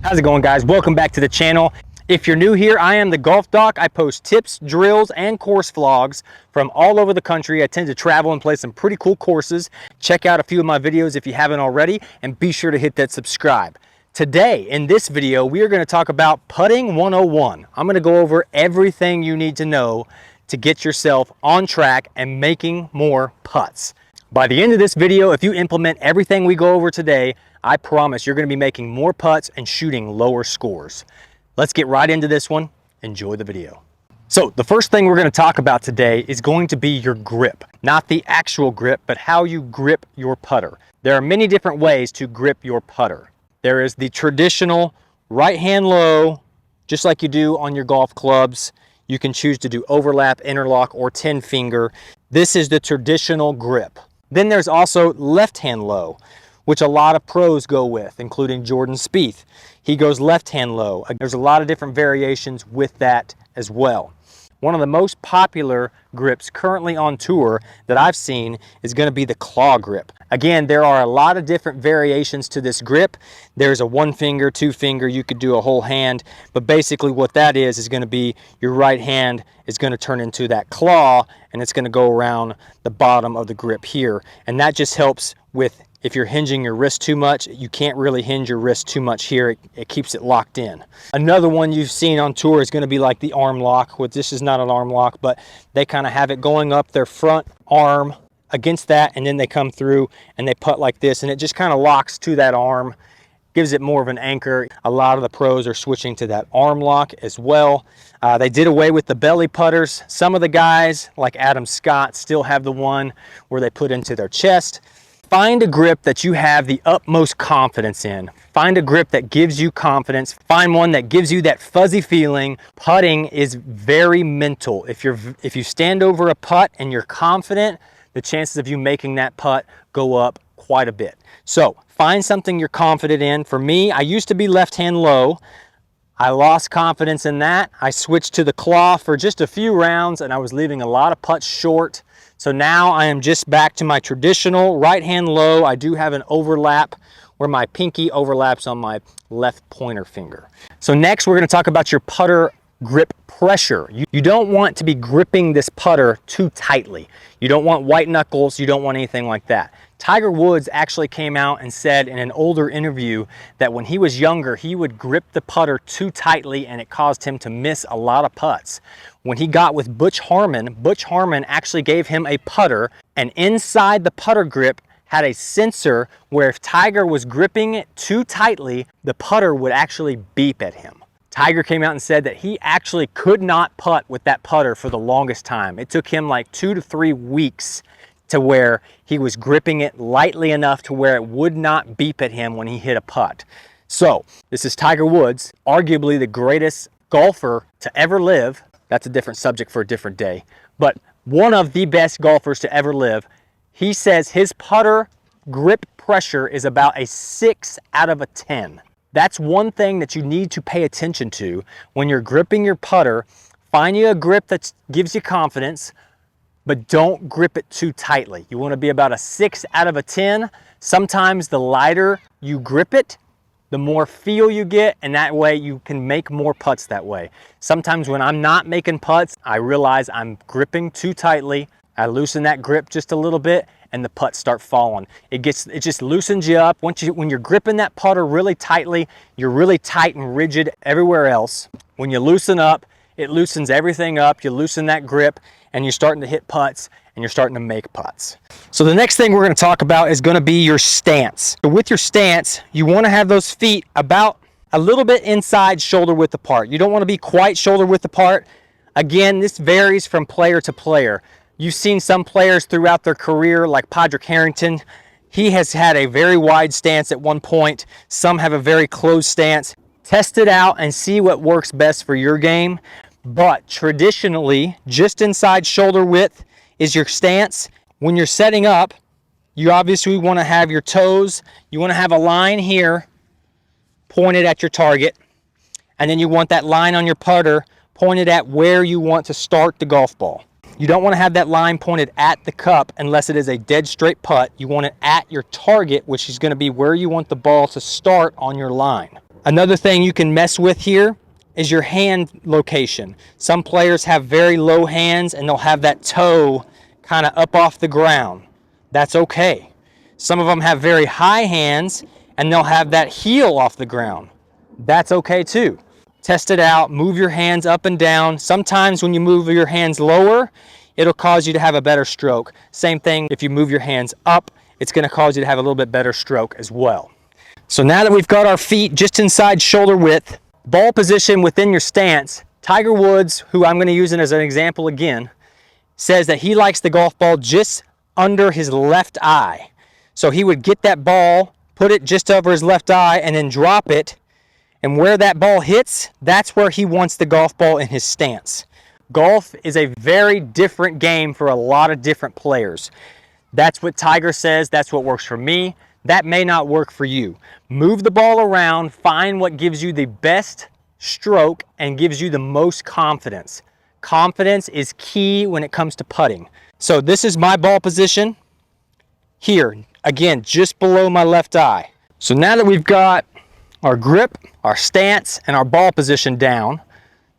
How's it going, guys? Welcome back to the channel. If you're new here, I am the Golf Doc. I post tips, drills, and course vlogs from all over the country. I tend to travel and play some pretty cool courses. Check out a few of my videos if you haven't already, and be sure to hit that subscribe. Today, in this video, we are going to talk about putting 101. I'm going to go over everything you need to know to get yourself on track and making more putts. By the end of this video, if you implement everything we go over today, I promise you're going to be making more putts and shooting lower scores. Let's get right into this one. Enjoy the video. So the first thing we're going to talk about today is going to be your grip. Not the actual grip, but how you grip your putter. There are many different ways to grip your putter. There is the traditional right hand low, just like you do on your golf clubs. You can choose to do overlap, interlock, or 10 finger. This is the traditional grip. Then there's also left hand low, which a lot of pros go with, including Jordan Spieth. He goes left hand low. There's a lot of different variations with that as well. One of the most popular grips currently on tour that I've seen is going to be the claw grip. Again, there are a lot of different variations to this grip. There's a 1 finger, 2 finger, you could do a whole hand, but basically what that is going to be your right hand is going to turn into that claw, and it's going to go around the bottom of the grip here, and that just helps with if you're hinging your wrist too much. You can't really hinge your wrist too much here. It keeps it locked in. Another one you've seen on tour is going to be like the arm lock, which this is not an arm lock, but they kind of have it going up their front arm against that, and then they come through and they putt like this, and it just kind of locks to that arm, gives it more of an anchor. A lot of the pros are switching to that arm lock as well. They did away with the belly putters. Some of the guys, like Adam Scott, still have the one where they put into their chest. Find a grip that you have the utmost confidence in. Find a grip that gives you confidence. Find one that gives you that fuzzy feeling. Putting is very mental. If you stand over a putt and you're confident, the chances of you making that putt go up quite a bit. So find something you're confident in. For me, I used to be left hand low. I lost confidence in that. I switched to the claw for just a few rounds, and I was leaving a lot of putts short. So now I am just back to my traditional right hand low. I do have an overlap where my pinky overlaps on my left pointer finger. So next we're going to talk about your putter grip pressure. You don't want to be gripping this putter too tightly. You don't want white knuckles. You don't want anything like that. Tiger Woods actually came out and said in an older interview that when he was younger, he would grip the putter too tightly and it caused him to miss a lot of putts. When he got with Butch Harmon actually gave him a putter, and inside the putter grip had a sensor where if Tiger was gripping it too tightly, the putter would actually beep at him. Tiger came out and said that he actually could not putt with that putter for the longest time. It took him like 2 to 3 weeks to where he was gripping it lightly enough to where it would not beep at him when he hit a putt. So this is Tiger Woods, arguably the greatest golfer to ever live. That's a different subject for a different day, but one of the best golfers to ever live. He says his putter grip pressure is about a 6 out of a 10. That's one thing that you need to pay attention to when you're gripping your putter. Find you a grip that gives you confidence, but don't grip it too tightly. You want to be about a 6 out of a 10. Sometimes the lighter you grip it, the more feel you get, and that way you can make more putts that way. Sometimes when I'm not making putts, I realize I'm gripping too tightly. I loosen that grip just a little bit and the putts start falling. It just loosens you up. When you're gripping that putter really tightly, you're really tight and rigid everywhere else. When you loosen up, it loosens everything up. You loosen that grip and you're starting to hit putts and you're starting to make putts. So the next thing we're going to talk about is going to be your stance. So with your stance, you want to have those feet about a little bit inside shoulder width apart. You don't want to be quite shoulder width apart. Again, this varies from player to player. You've seen some players throughout their career, like Padraig Harrington. He has had a very wide stance at one point. Some have a very closed stance. Test it out and see what works best for your game. But traditionally, just inside shoulder width is your stance. When you're setting up, you obviously want to have your toes. You want to have a line here pointed at your target. And then you want that line on your putter pointed at where you want to start the golf ball. You don't want to have that line pointed at the cup unless it is a dead straight putt. You want it at your target, which is going to be where you want the ball to start on your line. Another thing you can mess with here is your hand location. Some players have very low hands and they'll have that toe kind of up off the ground. That's okay. Some of them have very high hands and they'll have that heel off the ground. That's okay too. Test it out, move your hands up and down. Sometimes when you move your hands lower, it'll cause you to have a better stroke. Same thing if you move your hands up, it's going to cause you to have a little bit better stroke as well. So now that we've got our feet just inside shoulder width, ball position within your stance, Tiger Woods, who I'm going to use it as an example again, says that he likes the golf ball just under his left eye. So he would get that ball, put it just over his left eye, and then drop it. And where that ball hits, that's where he wants the golf ball in his stance. Golf is a very different game for a lot of different players. That's what Tiger says, that's what works for me. That may not work for you. Move the ball around, find what gives you the best stroke and gives you the most confidence. Confidence is key when it comes to putting. So this is my ball position here, again, just below my left eye. So now that we've got our grip, our stance, and our ball position down,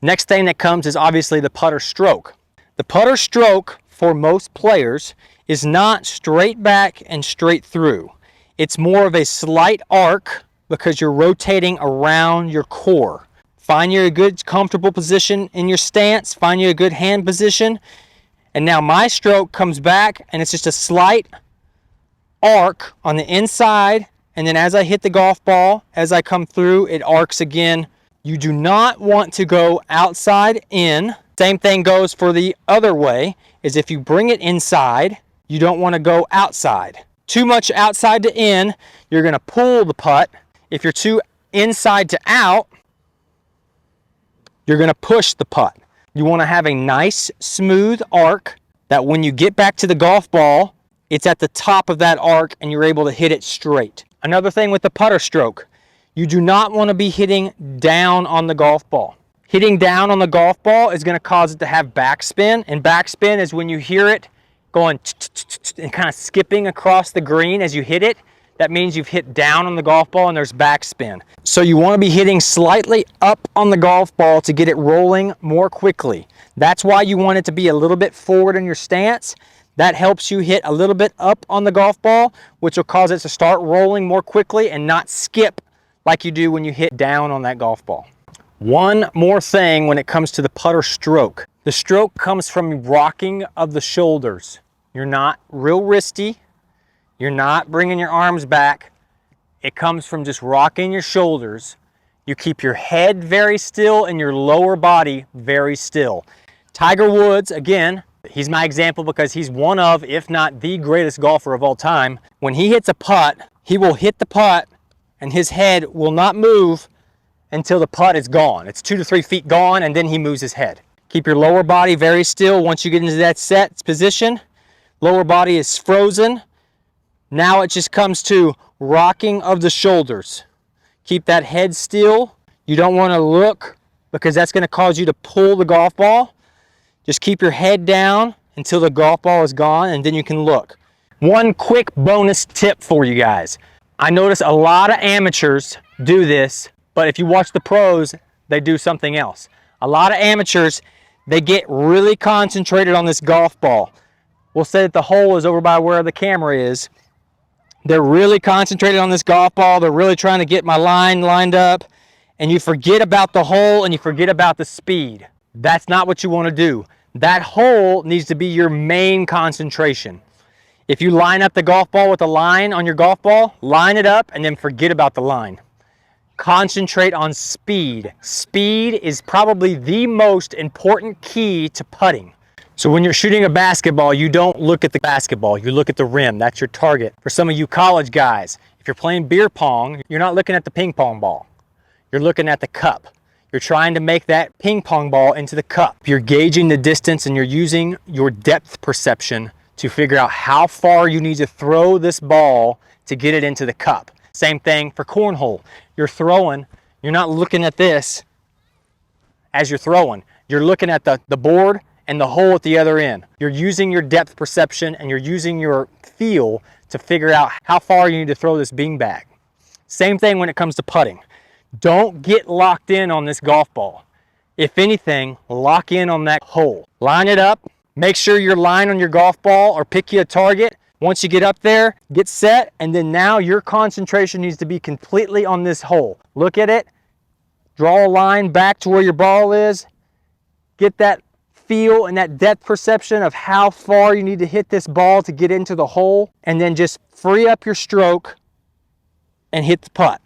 next thing that comes is obviously the putter stroke. The putter stroke for most players is not straight back and straight through. It's more of a slight arc because you're rotating around your core. Find you a good comfortable position in your stance, find you a good hand position, and now my stroke comes back and it's just a slight arc on the inside, and then as I hit the golf ball, as I come through, it arcs again. You do not want to go outside in. Same thing goes for the other way, is if you bring it inside, you don't want to go outside. Too much outside to in, you're going to pull the putt. If you're too inside to out, you're going to push the putt. You want to have a nice, smooth arc that when you get back to the golf ball, it's at the top of that arc and you're able to hit it straight. Another thing with the putter stroke, you do not want to be hitting down on the golf ball. Hitting down on the golf ball is going to cause it to have backspin, and backspin is when you hear it going and kind of skipping across the green as you hit it. That means you've hit down on the golf ball and there's backspin. So you want to be hitting slightly up on the golf ball to get it rolling more quickly. That's why you want it to be a little bit forward in your stance. That helps you hit a little bit up on the golf ball, which will cause it to start rolling more quickly and not skip like you do when you hit down on that golf ball. One more thing when it comes to the putter stroke. The stroke comes from rocking of the shoulders. You're not real wristy. You're not bringing your arms back. It comes from just rocking your shoulders. You keep your head very still and your lower body very still. Tiger Woods, again, he's my example because he's one of, if not the greatest golfer of all time. When he hits a putt, he will hit the putt and his head will not move until the putt is gone. It's 2 to 3 feet gone and then he moves his head. Keep your lower body very still. Once you get into that set position, lower body is frozen. Now it just comes to rocking of the shoulders. Keep that head still. You don't want to look because that's going to cause you to pull the golf ball. Just keep your head down until the golf ball is gone and then you can look. One quick bonus tip for you guys. I notice a lot of amateurs do this, but if you watch the pros, they do something else. A lot of amateurs, they get really concentrated on this golf ball. We'll say that the hole is over by where the camera is. They're really concentrated on this golf ball. They're really trying to get my line lined up, and you forget about the hole and you forget about the speed. That's not what you want to do. That hole needs to be your main concentration. If you line up the golf ball with a line on your golf ball, line it up and then forget about the line. Concentrate on speed. Speed is probably the most important key to putting. So when you're shooting a basketball, you don't look at the basketball, you look at the rim. That's your target. For some of you college guys, if you're playing beer pong, you're not looking at the ping pong ball. You're looking at the cup. You're trying to make that ping pong ball into the cup. You're gauging the distance and you're using your depth perception to figure out how far you need to throw this ball to get it into the cup. Same thing for cornhole. You're throwing, you're not looking at this as you're throwing. You're looking at the board and the hole at the other end. You're using your depth perception and you're using your feel to figure out how far you need to throw this beanbag. Same thing when it comes to putting. Don't get locked in on this golf ball. If anything, lock in on that hole. Line it up. Make sure your line on your golf ball, or pick you a target. Once you get up there, get set, and then now your concentration needs to be completely on this hole. Look at it. Draw a line back to where your ball is. Get that feel and that depth perception of how far you need to hit this ball to get into the hole, and then just free up your stroke and hit the putt.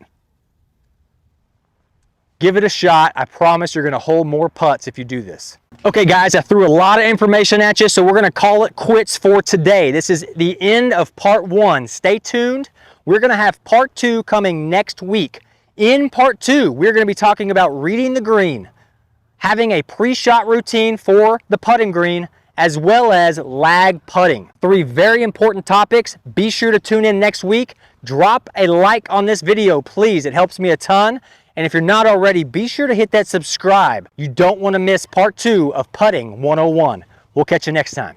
Give it a shot. I promise you're going to hold more putts if you do this. Okay guys, I threw a lot of information at you, so we're going to call it quits for today. This is the end of part 1. Stay tuned. We're going to have part 2 coming next week. In part 2, we're going to be talking about reading the green, having a pre-shot routine for the putting green, as well as lag putting. 3 very important topics. Be sure to tune in next week. Drop a like on this video, please. It helps me a ton. And if you're not already, be sure to hit that subscribe. You don't want to miss part 2 of Putting 101. We'll catch you next time.